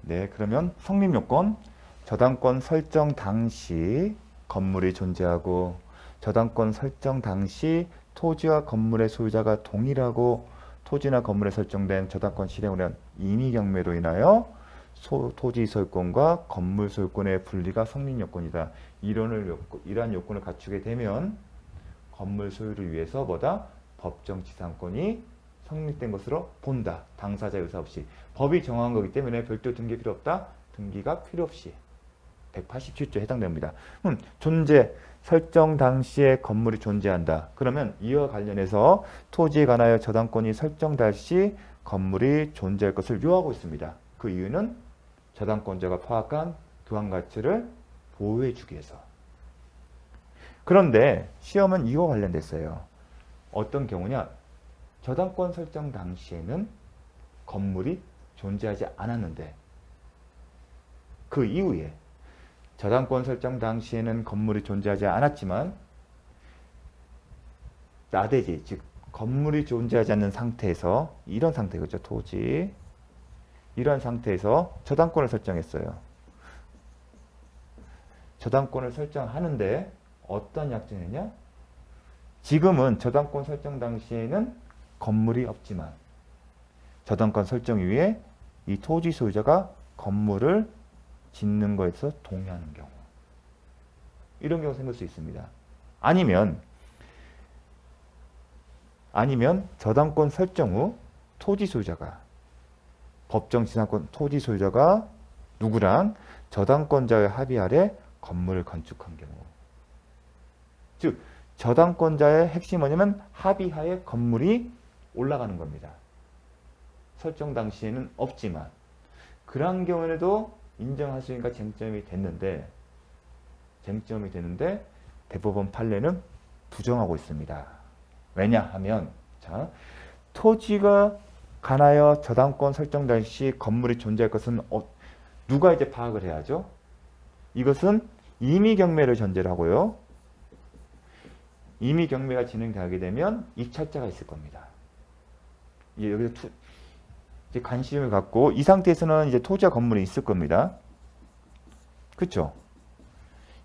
네, 그러면 성립요건, 저당권 설정 당시 건물이 존재하고 저당권 설정 당시 토지와 건물의 소유자가 동일하고 토지나 건물에 설정된 저당권 실행으로 한 임의경매로 인하여 토지 소유권과 건물 소유권의 분리가 성립요건이다. 이러한 요건을 갖추게 되면 건물 소유를 위해서 뭐다? 법정 지상권이 성립된 것으로 본다. 당사자 의사 없이. 법이 정한 거기 때문에 별도 등기 필요 없다. 등기가 필요 없이. 187조에 해당됩니다. 존재, 설정 당시에 건물이 존재한다. 그러면 이와 관련해서 토지에 관하여 저당권이 설정될 시 건물이 존재할 것을 요하고 있습니다. 그 이유는 저당권자가 파악한 교환가치를 보호해주기 위해서. 그런데 시험은 이와 관련됐어요. 어떤 경우냐? 저당권 설정 당시에는 건물이 존재하지 않았는데 그 이후에 저당권 설정 당시에는 건물이 존재하지 않았지만 나대지, 즉 건물이 존재하지 않는 상태에서 이런 상태겠죠. 토지. 이런 상태에서 저당권을 설정했어요. 저당권을 설정하는데 어떤 약정이냐? 지금은 저당권 설정 당시에는 건물이 없지만 저당권 설정 이후에 이 토지 소유자가 건물을 짓는 거에서 동의하는 경우, 이런 경우 생길 수 있습니다. 아니면 저당권 설정 후 토지 소유자가 법정 지상권 토지 소유자가 누구랑 저당권자의 합의 아래 건물을 건축한 경우, 즉 저당권자의 핵심이 뭐냐면 합의하에 건물이 올라가는 겁니다. 설정 당시에는 없지만 그러한 경우에도 인정할 수 있는가 쟁점이 됐는데 대법원 판례는 부정하고 있습니다. 왜냐하면 토지가 관하여 저당권 설정 당시 건물이 존재할 것은 누가 이제 파악을 해야죠? 이것은 임의경매를 전제로 하고요. 임의경매가 진행되게 되면 입찰자가 있을 겁니다. 여기서 이제 관심을 갖고 이 상태에서는 이제 토지와 건물이 있을 겁니다. 그렇죠?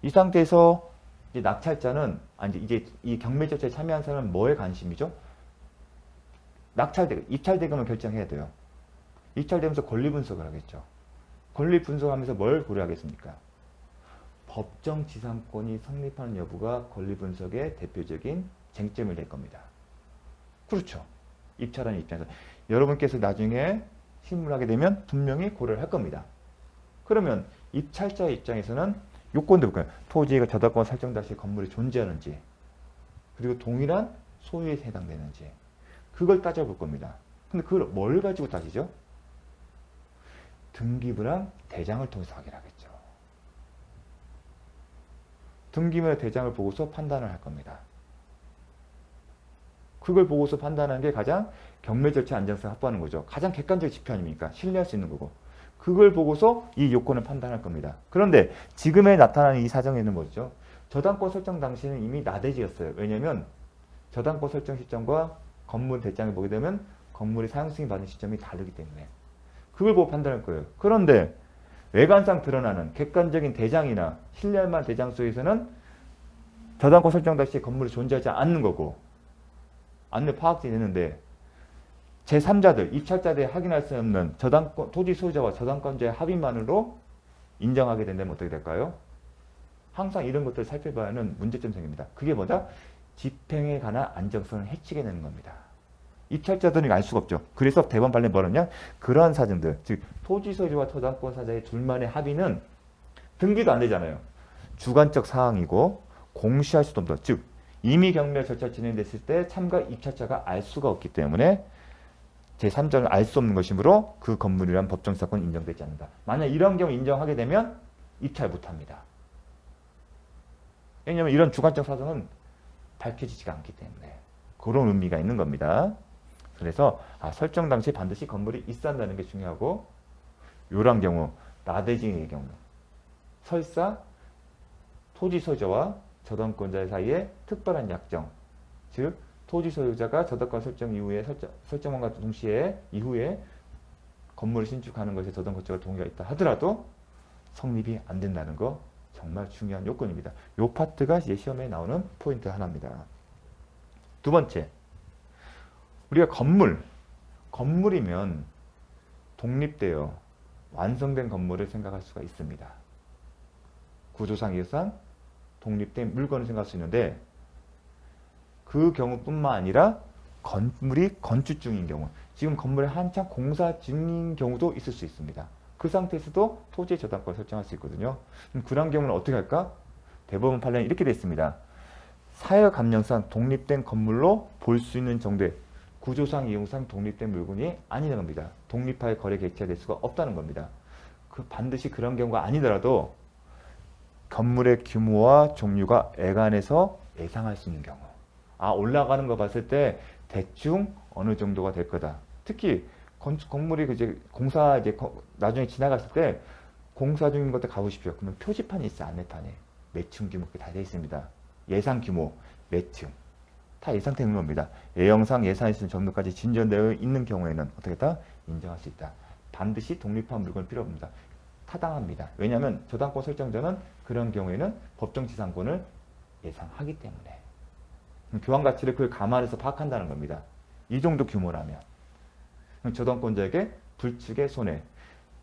이 상태에서 이제 낙찰자는 이제 이 경매 절차에 참여한 사람은 뭐에 관심이죠? 입찰 대금을 결정해야 돼요. 입찰되면서 권리 분석을 하겠죠. 권리 분석하면서 뭘 고려하겠습니까? 법정 지상권이 성립하는 여부가 권리 분석의 대표적인 쟁점이 될 겁니다. 그렇죠. 입찰하는 입장에서 여러분께서 나중에 실무하게 되면 분명히 고려를 할 겁니다. 그러면 입찰자의 입장에서는 요건도 볼까요? 토지가 저당권 설정 당시 건물이 존재하는지, 그리고 동일한 소유에 해당되는지, 그걸 따져볼 겁니다. 근데 그걸 뭘 가지고 따지죠? 등기부랑 대장을 통해서 확인하겠죠. 등기부나 대장을 보고서 판단을 할 겁니다. 그걸 보고서 판단하는 게 가장 경매 절차 안정성 확보하는 거죠. 가장 객관적 지표 아닙니까? 신뢰할 수 있는 거고. 그걸 보고서 이 요건을 판단할 겁니다. 그런데 지금에 나타나는 이 사정에는 뭐죠? 저당권 설정 당시에는 이미 나대지였어요. 왜냐하면 저당권 설정 시점과 건물 대장을 보게 되면 건물이 사용승인 받은 시점이 다르기 때문에 그걸 보고 판단할 거예요. 그런데 외관상 드러나는 객관적인 대장이나 신뢰할 만한 대장 속에서는 저당권 설정 당시에 건물이 존재하지 않는 거고 안내 파악이 되는데 제3자들, 입찰자들이 확인할 수 없는 토지 소유자와 저당권자의 합의만으로 인정하게 된다면 어떻게 될까요? 항상 이런 것들을 살펴봐야 하는 문제점 생깁니다. 그게 뭐다? 집행에 관한 안정성을 해치게 되는 겁니다. 입찰자들은 알 수가 없죠. 그래서 대법원 판례 뭐냐? 그러한 사정들, 즉 토지 소유자와 저당권 사자의 둘만의 합의는 등기도 안 되잖아요. 주관적 사항이고 공시할 수도 없다. 즉 이미 경매 절차 진행됐을 때 참가 입찰자가 알 수가 없기 때문에 제3자는 알 수 없는 것이므로 그 건물이란 법정사건이 인정되지 않는다. 만약 이런 경우 인정하게 되면 입찰 못합니다. 왜냐하면 이런 주관적 사정은 밝혀지지가 않기 때문에 그런 의미가 있는 겁니다. 그래서 설정 당시에 반드시 건물이 있어야 한다는 게 중요하고 요런 경우 나대지의 경우 설사 토지 소유자와 저당권자 사이에 특별한 약정, 즉 토지 소유자가 저당권 설정 이후에 설정원과 동시에 이후에 건물을 신축하는 것에 저당 건축가 동의가 있다 하더라도 성립이 안 된다는 거 정말 중요한 요건입니다. 요 파트가 이제 시험에 나오는 포인트 하나입니다. 두 번째, 우리가 건물이면 독립되어 완성된 건물을 생각할 수가 있습니다. 구조상 예상 독립된 물건을 생각할 수 있는데 그 경우뿐만 아니라 건물이 건축 중인 경우, 지금 건물에 한창 공사 중인 경우도 있을 수 있습니다. 그 상태에서도 토지의 저당권을 설정할 수 있거든요. 그런 경우는 어떻게 할까? 대법원 판례는 이렇게 되어 있습니다. 사회감정상 독립된 건물로 볼 수 있는 정도의 구조상 이용상 독립된 물건이 아니라는 겁니다. 독립하여 거래 객체가 될 수가 없다는 겁니다. 반드시 그런 경우가 아니더라도 건물의 규모와 종류가 애간해서 예상할 수 있는 경우, 올라가는 거 봤을 때 대충 어느 정도가 될 거다. 특히 건물이 이제 공사 나중에 지나갔을 때 공사 중인 것들 가보십시오. 그러면 표지판이 있어요. 안내판에 매층 규모 다 되어 있습니다. 예상 규모, 매층 다 예상되는 겁니다. 예형상 예산이 있는 정도까지 진전되어 있는 경우에는 어떻게 다 인정할 수 있다. 반드시 독립한 물건은 필요 없습니다. 타당합니다. 왜냐하면 저당권 설정자는 그런 경우에는 법정지상권을 예상하기 때문에 교환 가치를 그걸 감안해서 파악한다는 겁니다. 이 정도 규모라면 저당권자에게 불측의 손해,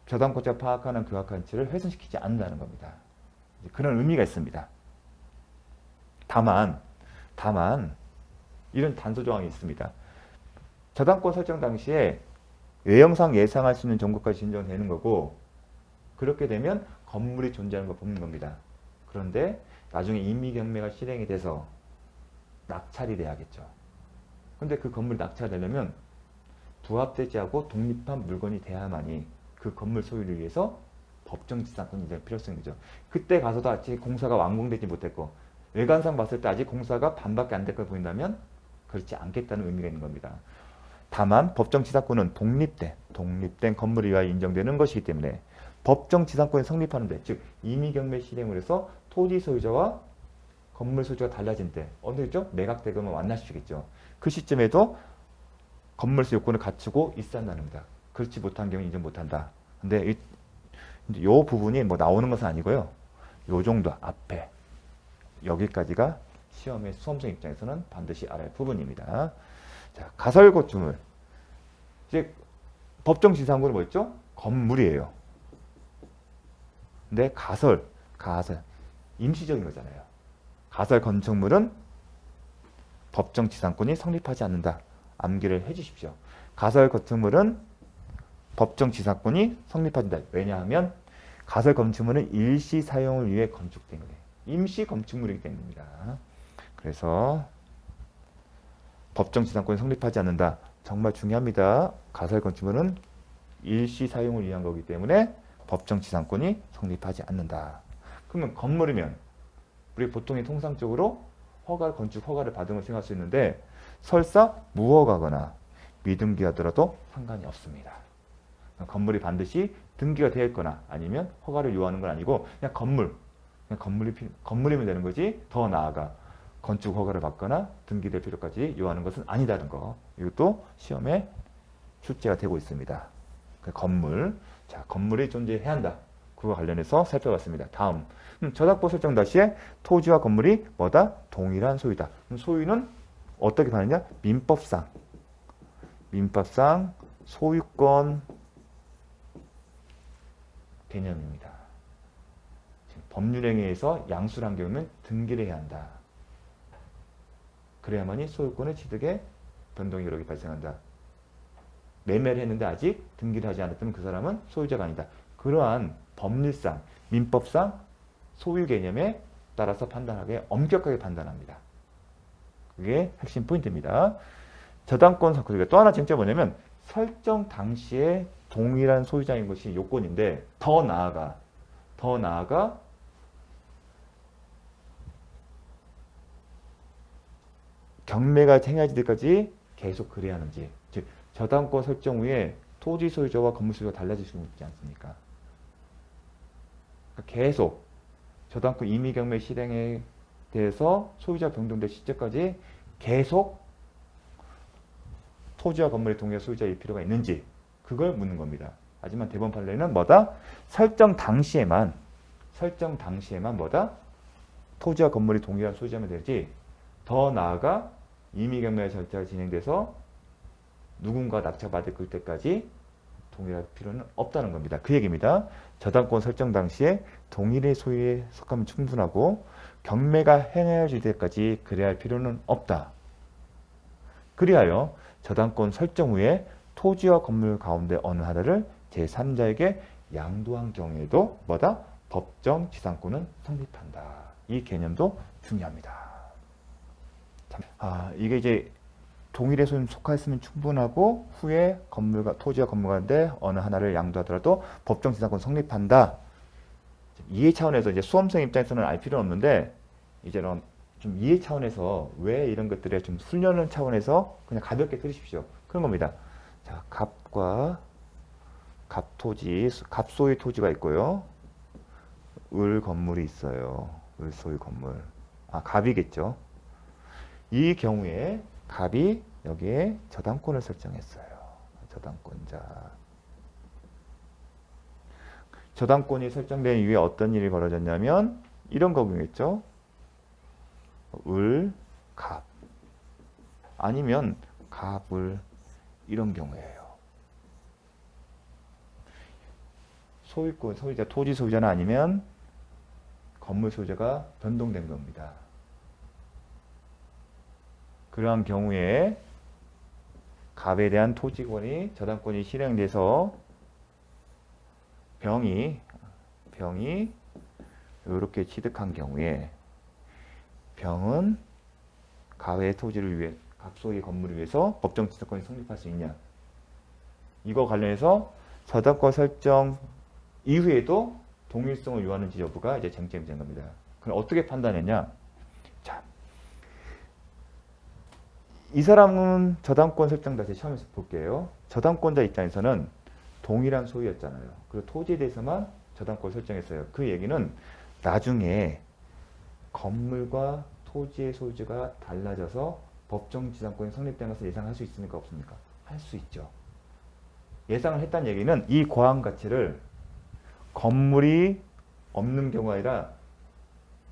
저당권자가 파악하는 교환 가치를 훼손시키지 않는다는 겁니다. 그런 의미가 있습니다. 다만 이런 단서 조항이 있습니다. 저당권 설정 당시에 외형상 예상할 수 있는 정도까지 진정되는 거고, 그렇게 되면 건물이 존재하는 걸 보는 겁니다. 그런데 나중에 임의경매가 실행이 돼서 낙찰이 돼야겠죠. 근데 그 건물이 낙찰되려면 부합되지 않고 독립한 물건이 돼야만이 그 건물 소유를 위해서 법정지상권이 될 필요성이 있죠. 그때 가서도 아직 공사가 완공되지 못했고 외관상 봤을 때 아직 공사가 반밖에 안 될 걸 보인다면 그렇지 않겠다는 의미가 있는 겁니다. 다만 법정지상권은 독립된 건물에 의하여 인정되는 것이기 때문에 법정지상권이 성립하는데, 즉 임의경매 실행을 해서 토지 소유자와 건물 소유자가 달라진 때 언제죠? 매각대금을 완납시키겠죠. 그 시점에도 건물세 요건을 갖추고 있어야 한다는 겁니다. 그렇지 못한 경우 인정 못한다. 근데 이 부분이 뭐 나오는 것은 아니고요. 요 정도 앞에 여기까지가 시험의 수험생 입장에서는 반드시 알아야 할 부분입니다. 자, 가설건축물. 이제 법정지상권은 뭐였죠? 건물이에요. 근데 가설 임시적인 거잖아요. 가설 건축물은 법정지상권이 성립하지 않는다. 암기를 해주십시오. 가설 건축물은 법정지상권이 성립한다. 왜냐하면 가설 건축물은 일시 사용을 위해 건축된 거예요. 임시 건축물이기 때문입니다. 그래서 법정지상권이 성립하지 않는다. 정말 중요합니다. 가설 건축물은 일시 사용을 위한 거기 때문에 법정지상권이 성립하지 않는다. 그러면 건물이면 우리 보통이 통상적으로 건축 허가를 받은 걸 생각할 수 있는데 설사 무허가거나 미등기하더라도 상관이 없습니다. 건물이 반드시 등기가 되어 있거나 아니면 허가를 요하는 건 아니고 그냥 건물이면 되는 거지, 더 나아가 건축 허가를 받거나 등기될 필요까지 요하는 것은 아니다는 거. 이것도 시험에 출제가 되고 있습니다. 건물이 존재해야 한다. 그와 관련해서 살펴봤습니다. 다음, 저당권 설정 당시에 토지와 건물이 뭐다? 동일한 소유다. 그럼 소유는 어떻게 받느냐? 민법상 소유권 개념입니다. 법률행위에 의해서 양수를 한 경우면 등기를 해야 한다. 그래야만이 소유권의 취득에 변동 여력이 발생한다. 매매를 했는데 아직 등기를 하지 않았다면 그 사람은 소유자가 아니다. 그러한 법률상, 민법상 소유 개념에 따라서 판단하게 엄격하게 판단합니다. 그게 핵심 포인트입니다. 저당권 설정, 또 하나 쟁점이 뭐냐면 설정 당시에 동일한 소유자인 것이 요건인데 더 나아가 경매가 행해질 때까지 계속 그래야 하는지, 즉 저당권 설정 후에 토지 소유자와 건물 소유자가 달라질 수 있지 않습니까? 그러니까 계속 저당권 임의경매 실행에 대해서 소유자 변동될 시점까지 계속 토지와 건물의 동일한 소유자일 필요가 있는지 그걸 묻는 겁니다. 하지만 대법원 판례는 뭐다? 설정 당시에만 뭐다? 토지와 건물이 동일한 소유자면 되지, 더 나아가 임의경매 절차가 진행돼서 누군가 낙찰받을 때까지 동일할 필요는 없다는 겁니다. 그 얘기입니다. 저당권 설정 당시에 동일의 소유에 속하면 충분하고 경매가 행해질 때까지 그래야 할 필요는 없다. 그리하여 저당권 설정 후에 토지와 건물 가운데 어느 하나를 제3자에게 양도한 경우에도 뭐다? 법정 지상권은 성립한다. 이 개념도 중요합니다. 이게 이제 동일의 소유에 속하였으면 충분하고 후에 건물과 토지와 건물 가운데 어느 하나를 양도하더라도 법정 지상권 성립한다. 이해 차원에서 이제 수험생 입장에서는 알 필요는 없는데 이제는 좀 이해 차원에서 왜 이런 것들에 좀 훈련을 차원에서 그냥 가볍게 들으십시오. 그런 겁니다. 자, 갑과 갑토지, 갑소유 토지가 있고요. 을 건물이 있어요. 을 소유 건물. 갑이겠죠. 이 경우에 갑이 여기에 저당권을 설정했어요. 저당권자. 저당권이 설정된 이후에 어떤 일이 벌어졌냐면 이런 거겠죠. 을, 갑. 아니면 갑을 이런 경우예요. 소유권, 소유자, 토지 소유자는 아니면 건물 소유자가 변동된 겁니다. 그러한 경우에 갑에 대한 토지권이 저당권이 실행돼서 병이 이렇게 취득한 경우에 병은 갑의 토지를 위해 갑소의 건물을 위해서 법정 지상권이 성립할 수 있냐? 이거 관련해서 저당권 설정 이후에도 동일성을 요하는지 여부가 이제 쟁점이 된 겁니다. 그럼 어떻게 판단했냐? 자, 이 사람은 저당권 설정 다시 처음에서 볼게요. 저당권자 입장에서는 동일한 소유였잖아요. 그리고 토지에 대해서만 저당권 설정했어요. 그 얘기는 나중에 건물과 토지의 소유주가 달라져서 법정 지상권이 성립된 것을 예상할 수 있습니까? 없습니까? 할 수 있죠. 예상을 했다는 얘기는 이 고안 가치를 건물이 없는 경우가 아니라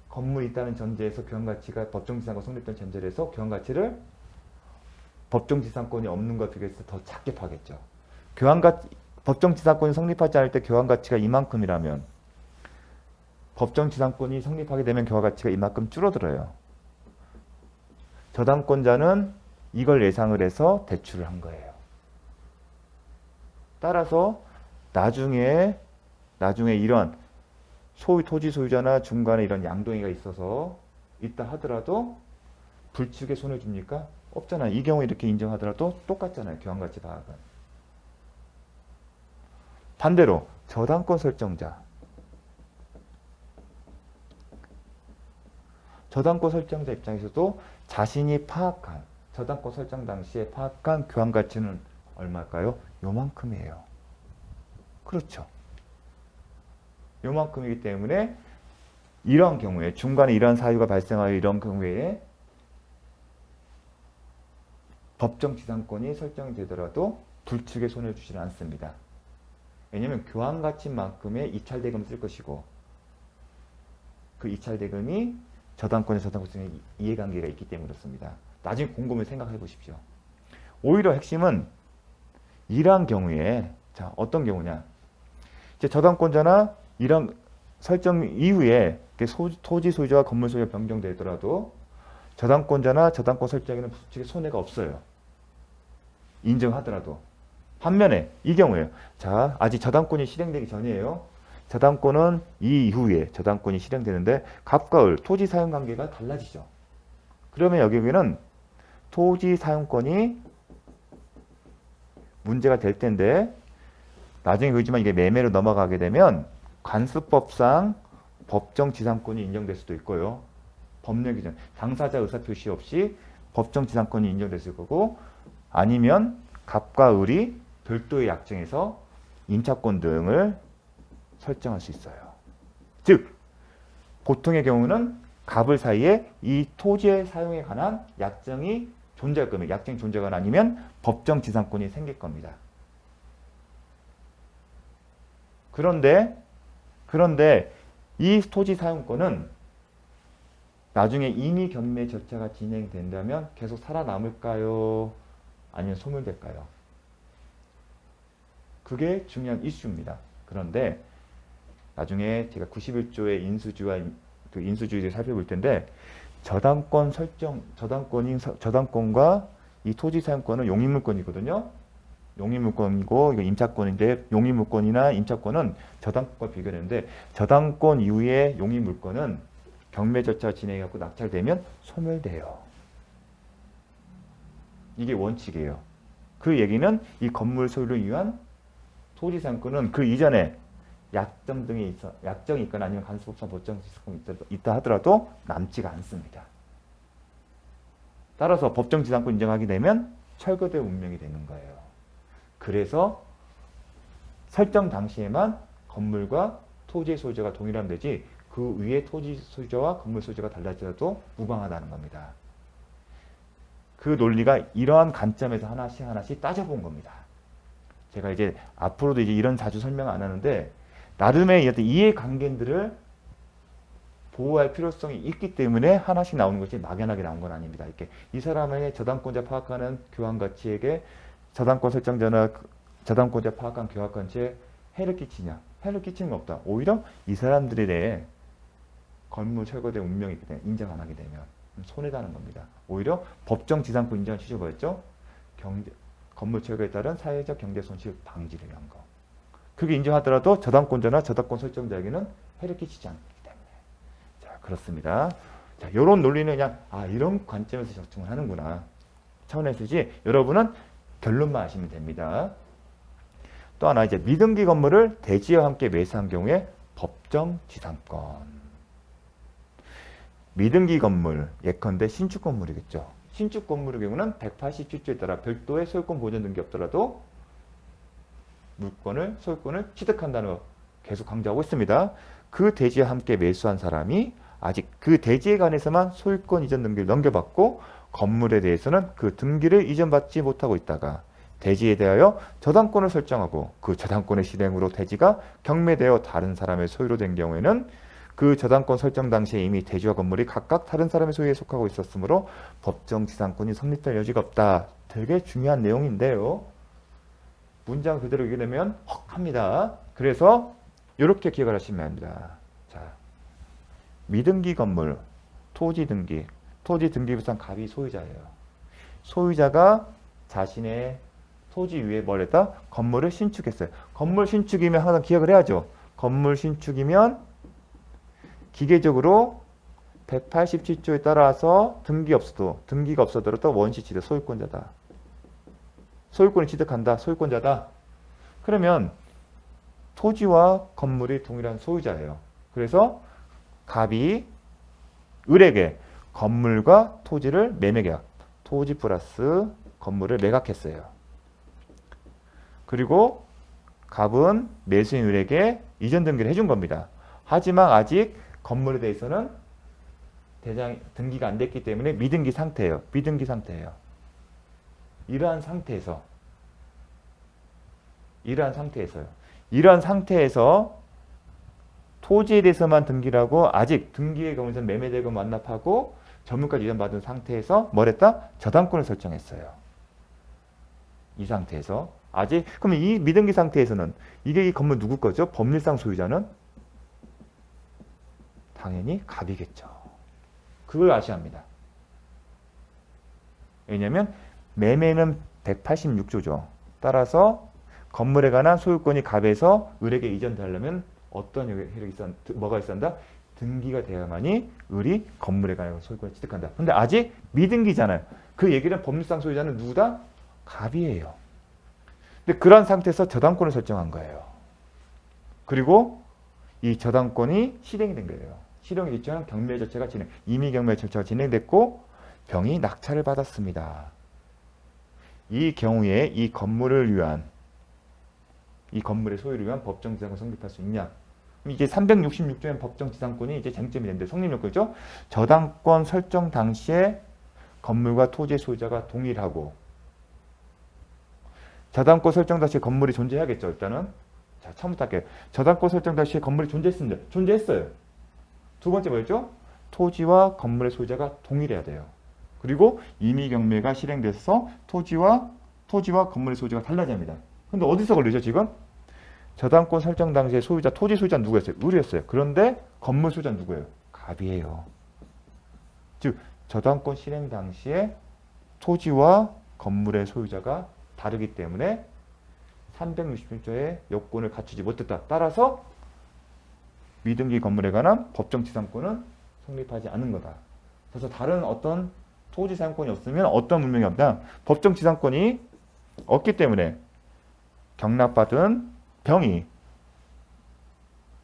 건물이 있다는 전제에서 교환 가치가 법정 지상권 성립된 전제에서 교환 가치를 법정 지상권이 없는 것에 비해서 더 작게 파겠죠. 법정 지상권이 성립하지 않을 때 교환 가치가 이만큼이라면 법정 지상권이 성립하게 되면 교환 가치가 이만큼 줄어들어요. 저당권자는 이걸 예상을 해서 대출을 한 거예요. 따라서 나중에 이런 토지 소유자나 중간에 이런 양동이가 있어서 있다 하더라도 불축에 손을 줍니까? 없잖아요. 이 경우 이렇게 인정하더라도 똑같잖아요. 교환가치 파악은. 반대로 저당권 설정자. 저당권 설정자 입장에서도 자신이 파악한 저당권 설정 당시에 파악한 교환가치는 얼마일까요? 요만큼이에요. 그렇죠. 요만큼이기 때문에 이런 경우에 중간에 이런 사유가 발생하여 이런 경우에 법정 지상권이 설정이 되더라도 불축에 손을 주지는 않습니다. 왜냐하면 교환가치만큼의 이찰대금을 쓸 것이고 그 이찰대금이 저당권의 저당권의 이해관계가 있기 때문에 그렇습니다. 나중에 곰곰이 생각해 보십시오. 오히려 핵심은 이러한 경우에 자 어떤 경우냐 이제 저당권자나 이런 설정 이후에 토지 소유자와 건물 소유가 변경되더라도 저당권자나 저당권 설정에는 불축의 손해가 없어요. 인정하더라도. 반면에 이 경우에요. 자, 아직 저당권이 실행되기 전이에요. 저당권은 이 이후에 저당권이 실행되는데 갑과 을, 토지 사용 관계가 달라지죠. 그러면 여기는 토지 사용권이 문제가 될 텐데 나중에 그렇지만 이게 매매로 넘어가게 되면 관습법상 법정 지상권이 인정될 수도 있고요. 법령 기준 당사자 의사표시 없이 법정 지상권이 인정됐을 거고 아니면 갑과 을이 별도의 약정에서 임차권 등을 설정할 수 있어요. 즉 보통의 경우는 갑을 사이에 이 토지의 사용에 관한 약정이 존재할 겁니다. 약정이 존재하거나 아니면 법정 지상권이 생길 겁니다. 그런데 이 토지 사용권은 나중에 임의 경매 절차가 진행된다면 계속 살아남을까요? 아니면 소멸될까요? 그게 중요한 이슈입니다. 그런데 나중에 제가 91조의 인수주의를 살펴볼 텐데 저당권 설정, 저당권과 이 토지 사용권은 용익물권이거든요. 용익물권이고 이거 임차권인데 용익물권이나 임차권은 저당권과 비교되는데 저당권 이후에 용익물권은 경매 절차 진행해갖고 낙찰되면 소멸돼요. 이게 원칙이에요. 그 얘기는 이 건물 소유를 위한 토지 사용권은 그 이전에 약정이 있거나 아니면 간수법상 법정지상권이 있다 하더라도 남지가 않습니다. 따라서 법정지상권 인정하게 되면 철거될 운명이 되는 거예요. 그래서 설정 당시에만 건물과 토지의 소유자가 동일하면 되지 그 위에 토지 소유자와 건물 소유자가 달라지더라도 무방하다는 겁니다. 그 논리가 이러한 관점에서 하나씩 따져본 겁니다. 제가 이제 앞으로도 이제 이런 자주 설명 안 하는데 나름의 어떤 이해관계들을 보호할 필요성이 있기 때문에 하나씩 나오는 것이 막연하게 나온 건 아닙니다. 이렇게 이 사람의 저당권자 파악하는 교환가치에게 저당권 설정자나 저당권자 파악한 교환가치에 해를 끼치냐? 해를 끼치는 건 없다. 오히려 이 사람들에 대해 건물 철거된 운명이 인정 안 하게 되면 손해다는 겁니다. 오히려 법정 지상권 인정을 취지가 뭐였죠? 건물 철거에 따른 사회적 경제 손실 방지를 위한 거. 그게 인정하더라도 저당권자나 저당권 설정자에게는 해를 끼치지 않기 때문에. 자, 그렇습니다. 자, 이런 논리는 그냥 이런 관점에서 적중을 하는구나 차원에서지 여러분은 결론만 아시면 됩니다. 또 하나 이제 미등기 건물을 대지와 함께 매수한 경우에 법정 지상권. 미등기 건물 예컨대 신축 건물이겠죠. 신축 건물의 경우는 187조에 따라 별도의 소유권 보전 등기 없더라도 소유권을 취득한다는 거 계속 강조하고 있습니다. 그 대지와 함께 매수한 사람이 아직 그 대지에 관해서만 소유권 이전 등기를 넘겨받고 건물에 대해서는 그 등기를 이전받지 못하고 있다가 대지에 대하여 저당권을 설정하고 그 저당권의 실행으로 대지가 경매되어 다른 사람의 소유로 된 경우에는 그 저당권 설정 당시에 이미 대지와 건물이 각각 다른 사람의 소유에 속하고 있었으므로 법정 지상권이 성립될 여지가 없다. 되게 중요한 내용인데요. 문장 그대로 읽으려면 헉합니다. 그래서 이렇게 기억을 하시면 합니다. 자, 미등기 건물, 토지 등기부상 갑이 소유자예요. 소유자가 자신의 토지 위에 뭘 했다? 건물을 신축했어요. 건물 신축이면 항상 기억을 해야죠. 건물 신축이면 기계적으로 187조에 따라서 등기가 없어도 원시취득 소유권자다. 소유권을 취득한다. 소유권자다. 그러면 토지와 건물이 동일한 소유자예요. 그래서 갑이 을에게 건물과 토지를 매매계약, 토지 플러스 건물을 매각했어요. 그리고 갑은 매수인 을에게 이전 등기를 해준 겁니다. 하지만 아직 건물에 대해서는 등기가 안 됐기 때문에 미등기 상태예요. 이러한 상태에서 토지에 대해서만 등기를 하고 아직 등기의 경우에는 매매대금 완납하고 전문까지 이전받은 상태에서 뭘 했다? 저당권을 설정했어요. 이 상태에서 그러면 이 미등기 상태에서는 이게 이 건물 누구 거죠? 법률상 소유자는 당연히 갑이겠죠. 그걸 아셔야 합니다. 왜냐하면 매매는 186조죠. 따라서 건물에 관한 소유권이 갑에서 을에게 이전되려면 어떤 뭐가 있어야 한다? 등기가 돼야만이 을이 건물에 관한 소유권을 취득한다. 근데 아직 미등기잖아요. 그 얘기는 법률상 소유자는 누구다? 갑이에요. 근데 그런 상태에서 저당권을 설정한 거예요. 그리고 이 저당권이 실행이 된 거예요. 실행이 됐지만 경매 절차가 임의 경매 절차가 진행됐고 병이 낙찰을 받았습니다. 이 경우에 이 건물의 소유를 위한 법정 지상권 성립할 수 있냐? 이제 366조의 법정 지상권이 이제 쟁점이 되는데 성립 요건이죠. 저당권 설정 당시에 건물과 토지의 소유자가 동일하고 저당권 설정 당시에 건물이 존재해야겠죠. 일단은 자, 처음부터 할게요. 저당권 설정 당시에 건물이 존재했습니다. 존재했어요. 두 번째 뭐였죠? 토지와 건물의 소유자가 동일해야 돼요. 그리고 임의경매가 실행돼서 토지와 건물의 소유자가 달라져야 합니다. 근데 어디서 걸리죠, 지금? 저당권 설정 당시에 소유자, 토지 소유자는 누구였어요? 을이었어요. 그런데 건물 소유자는 누구예요? 갑이에요. 즉, 저당권 실행 당시에 토지와 건물의 소유자가 다르기 때문에 361조의 요건을 갖추지 못했다. 따라서 미등기 건물에 관한 법정지상권은 성립하지 않는 거다. 그래서 다른 어떤 토지 사용권이 없으면 어떤 문명이 없다. 법정지상권이 없기 때문에 경납받은 병이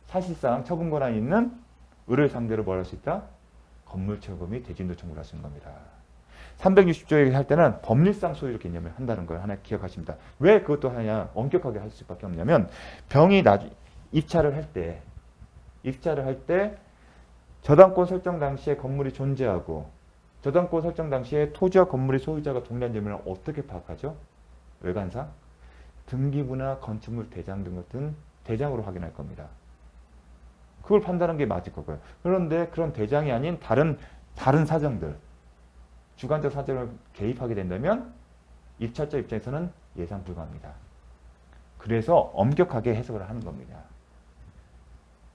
사실상 처분 권한이 있는 을을 상대로 뭘 할 수 있다? 건물처분 및 대진도 청구를 할 수 있는 겁니다. 360조에 할 때는 법률상 소유를 개념을 한다는 걸 하나 기억하십니다. 왜 그것도 하냐 엄격하게 할 수밖에 없냐면 병이 입찰을 할 때 저당권 설정 당시에 건물이 존재하고 저당권 설정 당시에 토지와 건물의 소유자가 동일한 점을 어떻게 파악하죠? 외관상 등기부나 건축물 대장 등 같은 대장으로 확인할 겁니다. 그걸 판단하는 게 맞을 거고요. 그런데 그런 대장이 아닌 다른 사정들, 주관적 사정을 개입하게 된다면 입찰자 입장에서는 예상 불가합니다. 그래서 엄격하게 해석을 하는 겁니다.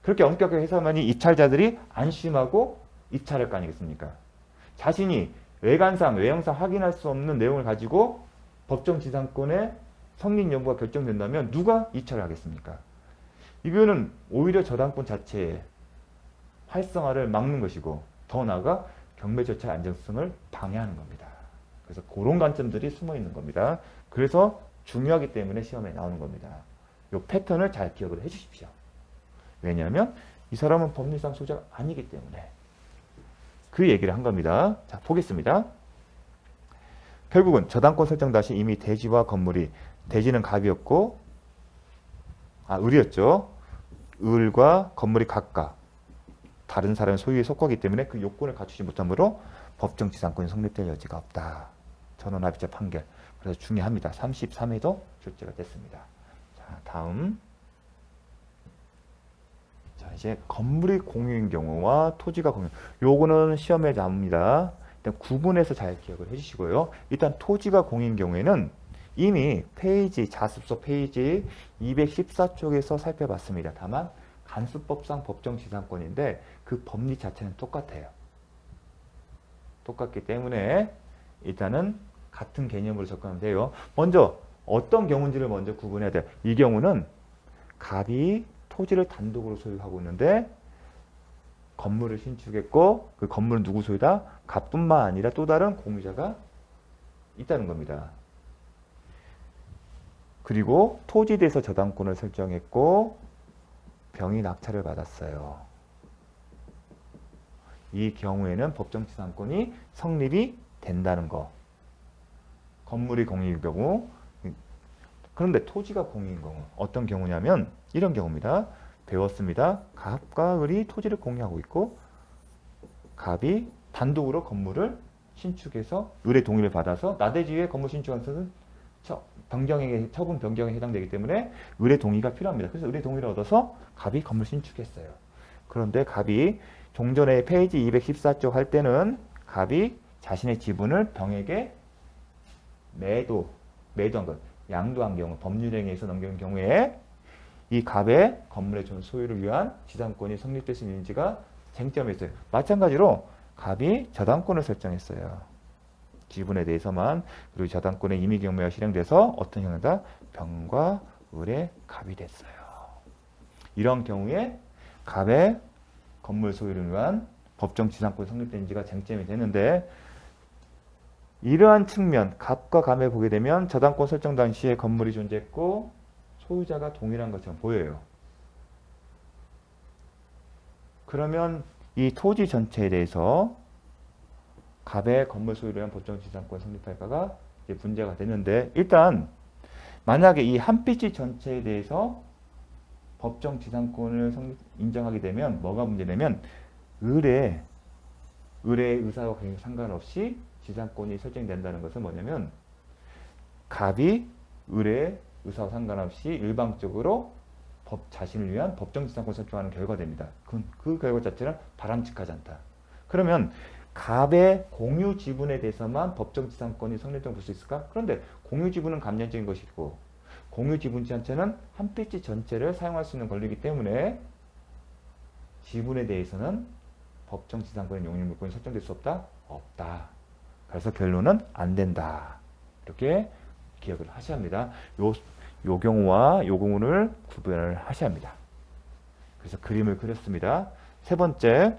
그렇게 엄격하게 해석하니 입찰자들이 안심하고 입찰할 거 아니겠습니까? 자신이 외관상, 외형상 확인할 수 없는 내용을 가지고 법정지상권의 성립 여부가 결정된다면 누가 입찰을 하겠습니까? 이거는 오히려 저당권 자체의 활성화를 막는 것이고 더 나아가 경매 절차의 안정성을 방해하는 겁니다. 그래서 그런 관점들이 숨어 있는 겁니다. 그래서 중요하기 때문에 시험에 나오는 겁니다. 이 패턴을 잘 기억을 해 주십시오. 왜냐하면 이 사람은 법률상 소유자가 아니기 때문에 그 얘기를 한 겁니다. 자, 보겠습니다. 결국은 저당권 설정 당시 이미 대지와 건물이 대지는 갑이었고 을이었죠. 을과 건물이 각각 다른 사람의 소유에 속하기 때문에 그 요건을 갖추지 못하므로 법정지상권이 성립될 여지가 없다. 전원합의체 판결. 그래서 중요합니다. 33회도 출제가 됐습니다. 자, 다음. 자, 이제 건물이 공유인 경우와 토지가 공유. 요거는 시험에 나옵니다. 일단 구분해서 잘 기억을 해주시고요. 일단 토지가 공유인 경우에는 이미 자습서 페이지 214쪽에서 살펴봤습니다. 다만 간수법상 법정지상권인데 그 법리 자체는 똑같아요. 똑같기 때문에 일단은 같은 개념으로 접근하면 돼요. 먼저 어떤 경우인지를 먼저 구분해야 돼요. 이 경우는 갑이 토지를 단독으로 소유하고 있는데 건물을 신축했고 그 건물은 누구 소유다? 갑뿐만 아니라 또 다른 공유자가 있다는 겁니다. 그리고 토지에 대해서 저당권을 설정했고 병이 낙찰을 받았어요. 이 경우에는 법정지상권이 성립이 된다는 거. 건물이 공유인 경우. 그런데 토지가 공유인 경우 어떤 경우냐면 이런 경우입니다. 배웠습니다. 갑과 을이 토지를 공유하고 있고 갑이 단독으로 건물을 신축해서 을의 동의를 받아서 나대지에 건물 신축한 것은 처분 변경에 해당되기 때문에 을의 동의가 필요합니다. 그래서 을의 동의를 얻어서 갑이 건물 신축했어요. 그런데 갑이 종전에 페이지 214쪽 할 때는 갑이 자신의 지분을 병에게 매도한 것, 양도한 경우, 법률행위에 의해서 넘기는 경우에 이 갑의 건물의 소유를 위한 지상권이 성립될 수 있는지가 쟁점이 있어요. 마찬가지로 갑이 저당권을 설정했어요. 지분에 대해서만. 그리고 저당권의 임의경매가 실행돼서 어떤 형이다? 병과 을의 갑이 됐어요. 이런 경우에 갑의 건물 소유를 위한 법정지상권이 성립된지가 쟁점이 되는데 이러한 측면, 갑과 감에 보게 되면 저당권 설정 당시에 건물이 존재했고 소유자가 동일한 것처럼 보여요. 그러면 이 토지 전체에 대해서 갑의 건물 소유를 위한 법정지상권 성립할까가 이제 문제가 되는데 일단 만약에 이 한 피지 전체에 대해서 법정지상권을 인정하게 되면 뭐가 문제냐면 을의 의사와 상관없이 지상권이 설정된다는 것은 뭐냐면 갑이 을의 의사와 상관없이 일방적으로 법 자신을 위한 법정지상권 설정하는 결과가 됩니다. 그 결과 자체는 바람직하지 않다. 그러면 갑의 공유 지분에 대해서만 법정지상권이 성립된다고 볼 수 있을까? 그런데 공유 지분은 감정적인 것이고 공유 지분 자체는 한 필지 전체를 사용할 수 있는 권리이기 때문에 지분에 대해서는 법정지상권의 용익물권이 설정될 수 없다? 없다. 그래서 결론은 안 된다. 이렇게 기억을 하셔야 합니다. 요 경우와 요 경우를 구별을 하셔야 합니다. 그래서 그림을 그렸습니다. 세 번째,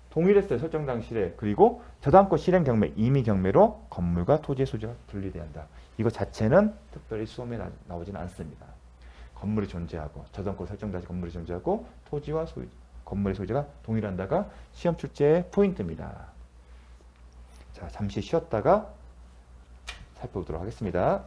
동일했어요. 설정 당시에. 그리고 저당권 실행 경매, 임의 경매로 건물과 토지의 소유가 분리돼야 한다. 이거 자체는 특별히 수험에 나오지는 않습니다. 건물이 존재하고 저당권 설정 당시 건물이 존재하고 토지와 건물의 소유자가 동일한다가 시험 출제의 포인트입니다. 자, 잠시 쉬었다가 살펴보도록 하겠습니다.